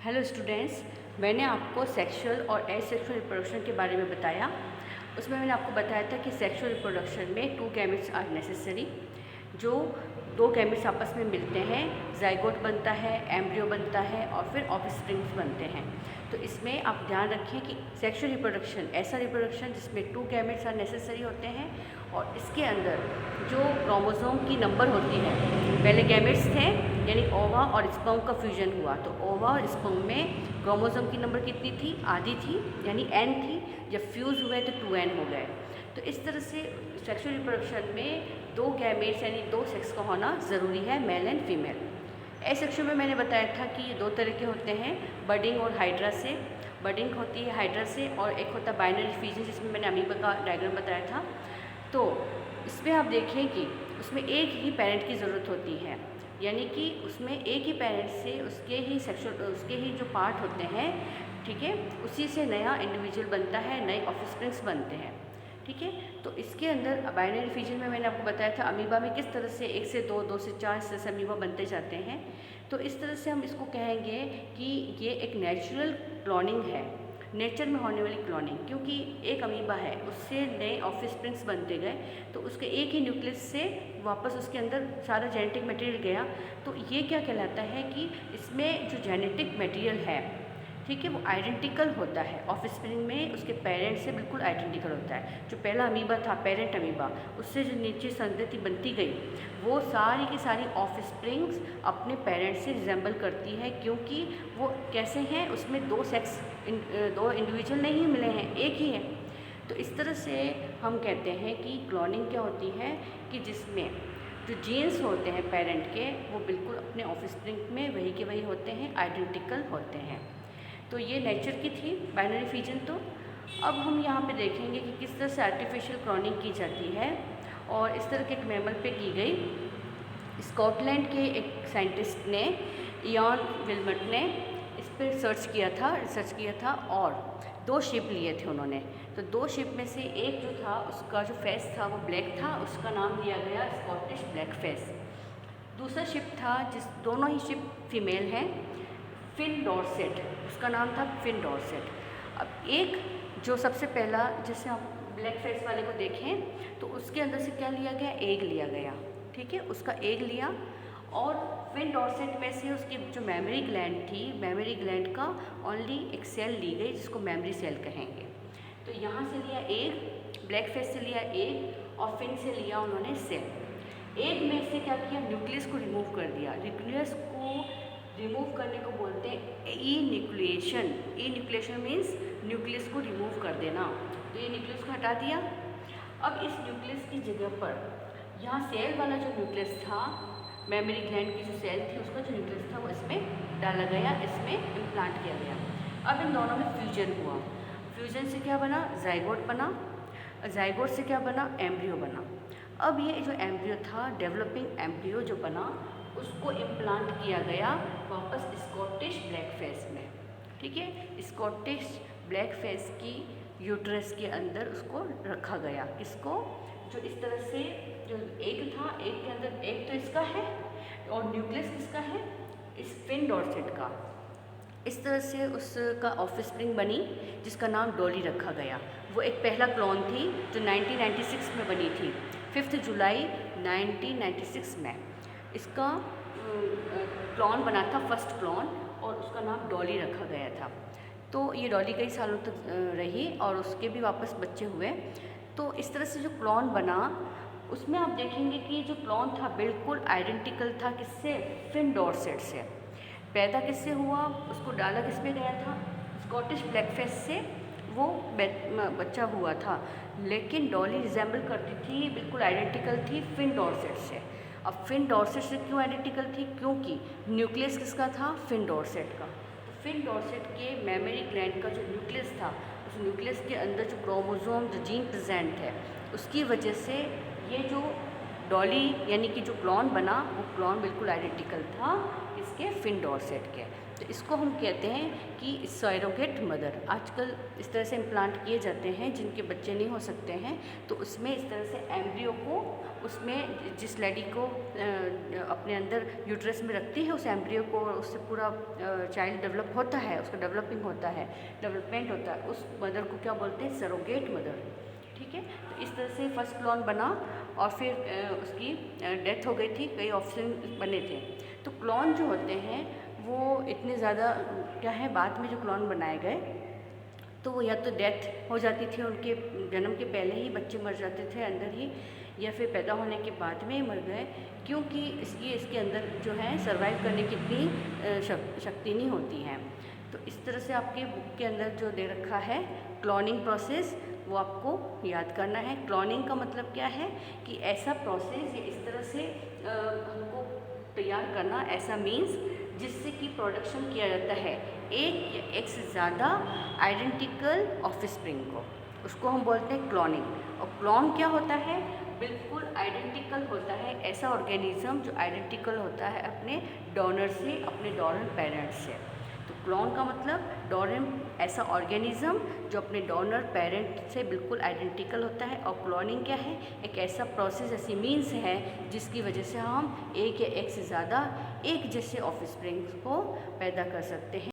Hello students, मैंने आपको sexual और एसेक्सुअल रिप्रोडक्शन के बारे में बताया। उसमें मैंने आपको बताया था कि सेक्सुअल रिप्रोडक्शन में 2 गैमेट्स आर नेसेसरी। जो 2 गैमेट्स आपस में मिलते हैं, जाइगोट बनता है, एम्ब्रियो बनता है और फिर ऑफस्प्रिंग्स बनते हैं। तो इसमें आप ध्यान रखें कि सेक्सुअल रिप्रोडक्शन ऐसा रिप्रोडक्शन जिसमें 2 गैमेट्स आर नेसेसरी होते हैं और इसके अंदर जो क्रोमोसोम की नंबर होती है, पहले गैमेट्स थे यानी ओवा और स्पर्म का फ्यूजन हुआ, तो ओवा और स्पर्म में क्रोमोसोम की नंबर कितनी थी? आधी थी यानी n थी। जब फ्यूज़ हुए तो 2n हो गए। तो इस तरह से सेक्सुअल रिप्रोडक्शन में 2 गैमेट्स यानी 2 सेक्स का होना ज़रूरी है, मेल एंड फीमेल। एसेक्सुअल में मैंने बताया था कि ये 2 तरह के होते हैं, बडिंग और हाइड्रा से। बडिंग होती है हाइड्रा से और एक होता है बाइनरी फ्यूजन, जिसमें मैंने अमीबा का डायग्राम बताया था। तो इसमें आप देखें कि उसमें एक ही पेरेंट की ज़रूरत होती है, यानी कि उसमें एक ही पेरेंट से उसके ही जो पार्ट होते हैं, ठीक है, उसी से नया इंडिविजुअल बनता है, नए ऑफस्प्रिंग्स बनते हैं, ठीक है। तो इसके अंदर बाइनरी फ्यूजन में मैंने आपको बताया था अमीबा में किस तरह से 1 से 2, 2 से 4 इस तरह से अमीबा बनते जाते हैं। तो इस तरह से हम इसको कहेंगे कि ये एक नेचुरल क्लोनिंग है, नेचर में होने वाली क्लोनिंग, क्योंकि एक अमीबा है उससे नए ऑफस्प्रिंग्स बनते गए, तो उसके एक ही न्यूक्लियस से वापस उसके अंदर सारा जेनेटिक मटेरियल गया। तो ये क्या कहलाता है कि इसमें जो जेनेटिक मटेरियल है, ठीक है, वो आइडेंटिकल होता है। ऑफस्प्रिंग में उसके पेरेंट से बिल्कुल आइडेंटिकल होता है। जो पहला अमीबा था, पेरेंट अमीबा, उससे जो नीचे संतति बनती गई, वो सारी की सारी ऑफस्प्रिंग्स अपने पेरेंट से रिजेंबल करती है, क्योंकि वो कैसे हैं, उसमें 2 इंडिविजुअल नहीं मिले हैं, एक ही है। तो इस तरह से हम कहते हैं कि क्लोनिंग क्या होती है कि जिसमें जो जीन्स होते हैं पेरेंट के, वो बिल्कुल अपने ऑफस्प्रिंग में वही के वही होते हैं, आइडेंटिकल होते हैं। तो ये नेचर की थी बाइनरी फ्यूजन। तो अब हम यहाँ पे देखेंगे कि किस तरह से आर्टिफिशियल क्लोनिंग की जाती है, और इस तरह के एक मैमल पे की गई। स्कॉटलैंड के एक साइंटिस्ट ने, इयान विल्मट ने इस पर रिसर्च किया था और 2 शिप लिए थे उन्होंने। तो 2 शिप में से एक जो था, उसका जो फेस था वो ब्लैक था, उसका नाम दिया गया स्कॉटिश ब्लैक फेस। दूसरा शिप था दोनों ही शिप फीमेल हैं, फिन डॉर्सेट, उसका नाम था फिन डॉर्सेट। अब एक जो सबसे पहला, जैसे आप ब्लैक फेस वाले को देखें तो उसके अंदर से क्या लिया गया? एग लिया गया, ठीक है, उसका एग लिया। और फिन डॉर्सेट में से उसकी जो मेमोरी ग्लैंड थी, मेमोरी ग्लैंड का ओनली एक सेल ली गई जिसको मेमोरी सेल कहेंगे। तो यहाँ से लिया एग, ब्लैक फेस से लिया एग और फिन से लिया उन्होंने सेल। एग में से क्या किया? न्यूक्लियस को रिमूव कर दिया। न्यूक्लियस को रिमूव करने को बोलते हैं ई-न्यूक्लिएशन। ई-न्यूक्लिएशन मीन्स न्यूक्लियस को रिमूव कर देना। तो ये न्यूक्लियस को हटा दिया। अब इस न्यूक्लियस की जगह पर यहाँ सेल वाला जो न्यूक्लियस था, मेमोरी ग्लैंड की जो सेल थी, उसका जो न्यूक्लियस था वो इसमें डाला गया, इसमें इम्प्लांट किया गया। अब इन दोनों में फ्यूजन हुआ। फ्यूजन से क्या बना? जाइगोट बना। जाइगोट से क्या बना? एम्ब्रियो बना। अब ये जो एम्ब्रियो था, डेवलपिंग एम्ब्रियो जो बना, उसको इम्प्लांट किया गया वापस स्कॉटिश ब्लैक फेस में, ठीक है। स्कॉटिश ब्लैक फेस की यूट्रस के अंदर उसको रखा गया। किसको? जो इस तरह से जो एग था, एग के अंदर एग तो इसका है और न्यूक्लियस किसका है? इस फिन डॉर्सेट का। इस तरह से उसका ऑफस्प्रिंग बनी जिसका नाम डॉली रखा गया। वो एक पहला क्लोन थी जो 1996 में बनी थी, 5 जुलाई 1996 में इसका क्लोन बना था, फर्स्ट क्लोन, और उसका नाम डॉली रखा गया था। तो ये डॉली कई सालों तक रही और उसके भी वापस बच्चे हुए। तो इस तरह से जो क्लोन बना, उसमें आप देखेंगे कि जो क्लोन था बिल्कुल आइडेंटिकल था। किससे? फिन डॉर्सेट से। पैदा किससे हुआ? उसको डाला किस में गया था? स्कॉटिश ब्लैक फेस से वो बच्चा हुआ था। लेकिन डॉली रिजेंबल करती थी, बिल्कुल आइडेंटिकल थी फिन डॉर्सेट से। अब फिन डॉर्सेट से क्यों आइडेंटिकल थी? क्योंकि न्यूक्लियस किसका था? फिन डॉर्सेट का। तो फिन डॉर्सेट के मेमोरी ग्लैंड का जो न्यूक्लियस था, उस न्यूक्लियस के अंदर जो क्रोमोसोम, जो जीन प्रेजेंट है, उसकी वजह से ये जो डॉली यानी कि जो क्लोन बना, वो क्लोन बिल्कुल आइडेंटिकल था इसके फिन डॉर्सेट के। तो इसको हम कहते हैं कि सरोगेट मदर। आजकल इस तरह से इम्प्लांट किए जाते हैं जिनके बच्चे नहीं हो सकते हैं, तो उसमें इस तरह से एम्ब्रियो को, उसमें जिस लेडी को अपने अंदर यूट्रस में रखती है उस एम्ब्रियो को, उससे पूरा चाइल्ड डेवलप होता है, उसका डेवलपिंग होता है, डेवलपमेंट होता है, उस मदर को क्या बोलते हैं? Surrogate mother. ठीक है, तो इस तरह से फर्स्ट क्लोन बना और फिर उसकी डेथ हो गई थी, कई ऑप्शन बने थे। तो क्लोन जो होते हैं वो इतने ज़्यादा क्या है, बाद में जो क्लोन बनाए गए तो वो या तो डेथ हो जाती थी, उनके जन्म के पहले ही बच्चे मर जाते थे अंदर ही, या फिर पैदा होने के बाद में ही मर गए, क्योंकि इसके अंदर जो है सर्वाइव करने की इतनी शक्ति नहीं होती है। तो इस तरह से आपके बुक के अंदर जो दे रखा है क्लोनिंग प्रोसेस, वो आपको याद करना है। क्लोनिंग का मतलब क्या है कि ऐसा प्रोसेस या इस तरह से हमको तैयार करना, ऐसा मीन्स जिससे कि प्रोडक्शन किया जाता है एक या एक से ज़्यादा आइडेंटिकल ऑफस्प्रिंग को, उसको हम बोलते हैं क्लोनिंग। और क्लोन क्या होता है? बिल्कुल आइडेंटिकल होता है ऐसा ऑर्गेनिज्म जो आइडेंटिकल होता है अपने डोनर से, अपने डोनर पेरेंट से। तो क्लोन का मतलब डोनर, ऐसा ऑर्गेनिज्म जो अपने डोनर पेरेंट से बिल्कुल आइडेंटिकल होता है। और क्लोनिंग क्या है? एक ऐसा प्रोसेस, ऐसी मीन्स है जिसकी वजह से हम एक या एक से ज़्यादा एक जैसे ऑफस्प्रिंग्स को पैदा कर सकते हैं।